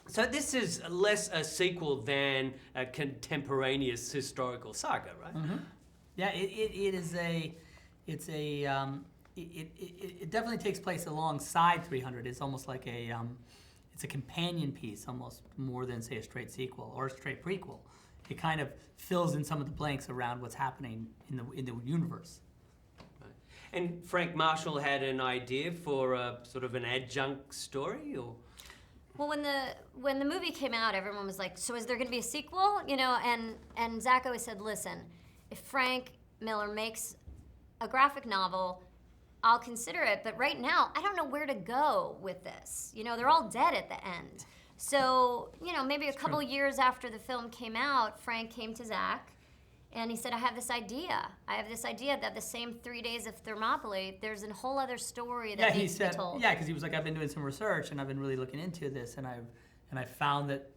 So this is less a sequel than a contemporaneous historical saga, right? Mm-hmm. Yeah, it is a, it's a, it definitely takes place alongside 300. It's almost like a, it's a companion piece, almost more than say a straight sequel or a straight prequel. It kind of fills in some of the blanks around what's happening in the universe. Right. And Frank Marshall had an idea for a sort of an adjunct story, or? Well, when the movie came out, everyone was like, "So is there going to be a sequel?" You know, and Zack always said, "Listen, if Frank Miller makes a graphic novel, I'll consider it. But right now, I don't know where to go with this. You know, they're all dead at the end. So, you know, maybe a couple years after the film came out, Frank came to Zack, and he said, I have this idea that the same 3 days of Thermopylae, there's a whole other story that needs to be told." Yeah, because he was like, I've been doing some research and I've been really looking into this, and I found that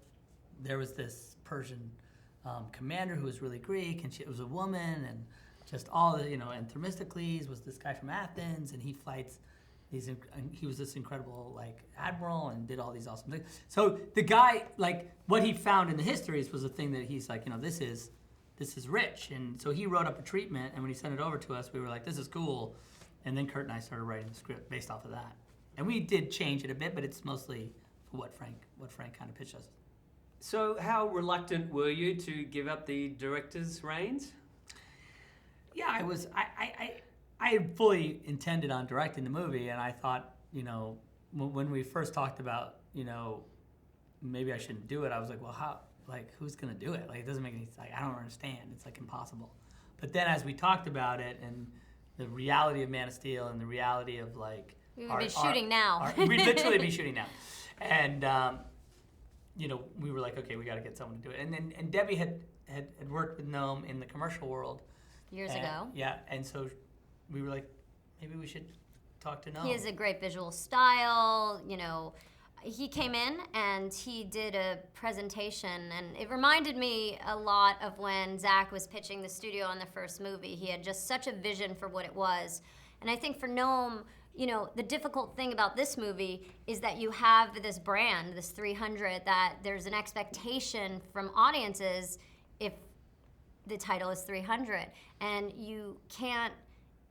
there was this Persian commander who was really Greek, and she was a woman, and just all the, you know, and Themistocles was this guy from Athens, and he fights these, he was this incredible like admiral and did all these awesome things. So the guy, like, what he found in the histories was a thing that he's like, you know, this is rich. And so he wrote up a treatment, and when he sent it over to us, we were like, this is cool. And then Kurt and I started writing the script based off of that. And we did change it a bit, but it's mostly what Frank kind of pitched us. So how reluctant were you to give up the director's reins? Yeah, I was. I fully intended on directing the movie, and I thought, you know, when we first talked about, you know, maybe I shouldn't do it, I was like, well, how? Like, who's gonna do it? Like, it doesn't make any. Like, I don't understand. It's like impossible. But then as we talked about it, and the reality of Man of Steel, and the reality of like, we would be shooting now. We'd literally be shooting now, and you know, we were like, okay, we got to get someone to do it. And Debbie had worked with Noam in the commercial world years ago. Yeah, and so we were like, maybe we should talk to Noam. He has a great visual style, you know. He came in and he did a presentation, and it reminded me a lot of when Zack was pitching the studio on the first movie. He had just such a vision for what it was. And I think for Noam, you know, the difficult thing about this movie is that you have this brand, this 300, that there's an expectation from audiences if the title is 300. And you can't,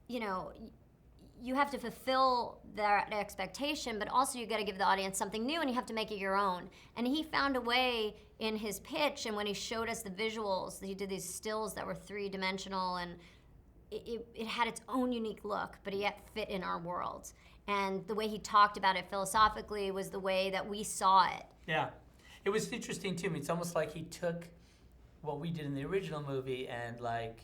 you know, you have to fulfill that expectation, but also you got to give the audience something new, and you have to make it your own. And he found a way in his pitch, and when he showed us the visuals, he did these stills that were three-dimensional, and it had its own unique look, but yet fit in our world. And the way he talked about it philosophically was the way that we saw it. Yeah. It was interesting, too. I mean, it's almost like he took what we did in the original movie and, like,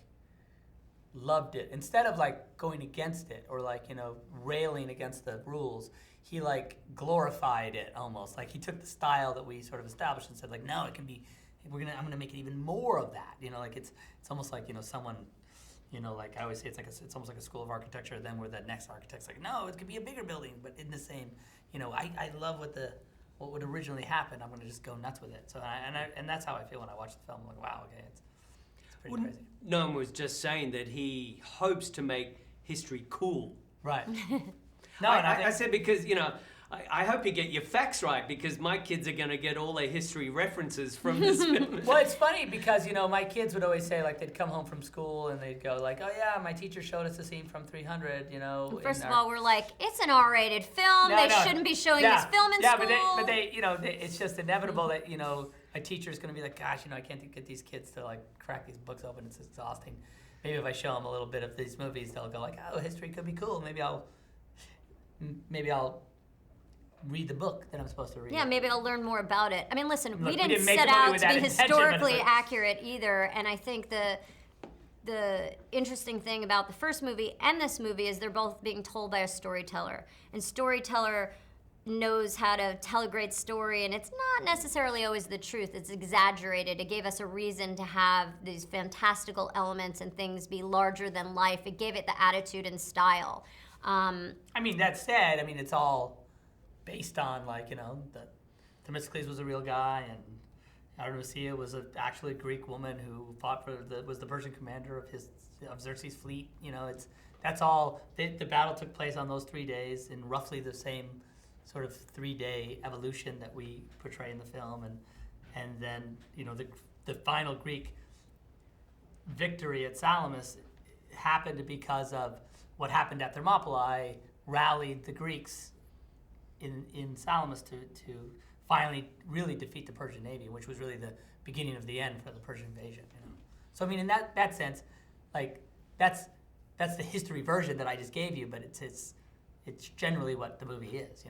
loved it. Instead of, like, going against it or, like, you know, railing against the rules, he, like, glorified it almost. Like, he took the style that we sort of established and said, like, no, it can be, I'm gonna make it even more of that. You know, like, it's almost like, you know, someone, you know, like I always say, it's almost like a school of architecture. Then where the next architect's like, no, it could be a bigger building, but in the same, you know, I love what would originally happen. I'm gonna just go nuts with it. So and that's how I feel when I watch the film. I'm like, wow, okay, it's pretty crazy. Noam was just saying that he hopes to make history cool. Right. No, I said because, you know, I hope you get your facts right, because my kids are going to get all their history references from this film. Well, it's funny because, you know, my kids would always say, like, they'd come home from school and they'd go, like, oh, yeah, my teacher showed us a scene from 300, you know. First of all, we're like, it's an R-rated film. They shouldn't be showing this film in school. Yeah, but they, you know, it's just inevitable that, you know, a teacher's going to be like, gosh, you know, I can't get these kids to, like, crack these books open. It's exhausting. Maybe if I show them a little bit of these movies, they'll go like, oh, history could be cool. Maybe I'll read the book that I'm supposed to read. Yeah, maybe I'll learn more about it. I mean, listen, Look, we didn't set out to be historically accurate either, and I think the interesting thing about the first movie and this movie is they're both being told by a storyteller. And storyteller knows how to tell a great story, and it's not necessarily always the truth. It's exaggerated. It gave us a reason to have these fantastical elements and things be larger than life. It gave it the attitude and style. I mean, that said, I mean, it's all based on, like, you know, that Themistocles was a real guy, and Artemisia was actually a Greek woman who fought was the Persian commander of Xerxes' fleet. You know, that's all. The battle took place on those 3 days in roughly the same sort of 3-day evolution that we portray in the film, and then the final Greek victory at Salamis happened because of what happened at Thermopylae rallied the Greeks in Salamis to finally really defeat the Persian navy, which was really the beginning of the end for the Persian invasion. So I mean, in that sense, like that's the history version that I just gave you, but it's generally what the movie is.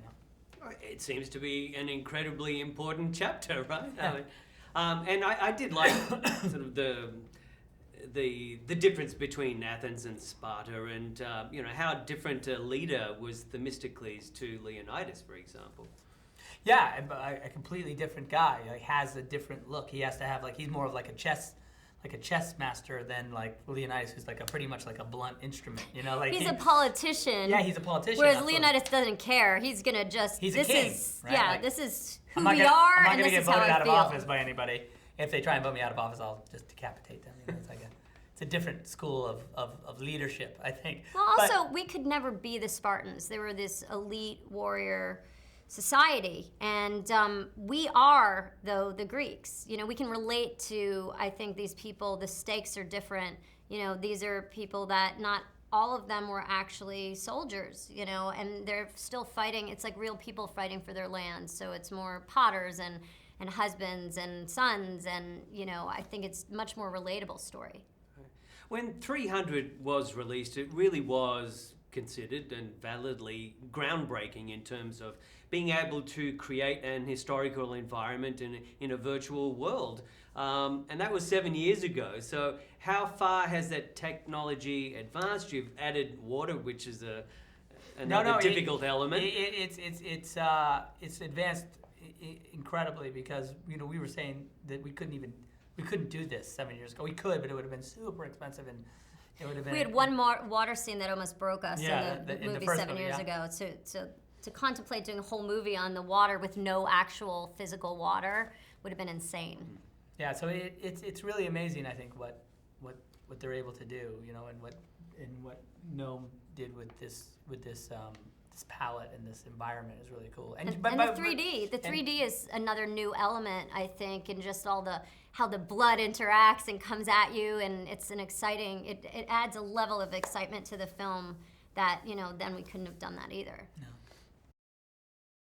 It seems to be an incredibly important chapter, right? Yeah. And I did like sort of the difference between Athens and Sparta, and how different a leader was Themistocles to Leonidas, for example. Yeah, a completely different guy. Like, has a different look. He has to have he's more of like a chess master than like Leonidas, who's pretty much like a blunt instrument. He's a politician. Yeah, he's a politician. Whereas Leonidas doesn't care. He's gonna just. He's a king. Right? Yeah, this is who we are, I'm not and gonna this get is how voted I out feel. of office by anybody. If they try and vote me out of office, I'll just decapitate them. It's a different school of leadership, I think. Well, also, we could never be the Spartans. They were this elite warrior society, and we are, though, the Greeks. We can relate to, I think, these people. The stakes are different. These are people that not all of them were actually soldiers, and they're still fighting. It's like real people fighting for their land. So it's more potters and husbands and sons, and I think it's much more relatable story. When 300 was released, it really was considered and validly groundbreaking in terms of being able to create an historical environment in a virtual world. And that was 7 years ago. So how far has that technology advanced? You've added water, which is another difficult element. It's advanced incredibly, because we were saying that we couldn't do this 7 years ago. We could, but it would have been super expensive, and it would have been. We had one more water scene that almost broke us in the movie first 7 movie, years ago. To contemplate doing a whole movie on the water with no actual physical water would have been insane. Yeah, so it's really amazing, I think, what they're able to do, and what Noam did with this palette and this environment is really cool. And the 3D. The 3D is another new element, I think, in just how the blood interacts and comes at you, and it's an exciting. It adds a level of excitement to the film that then we couldn't have done that either. No.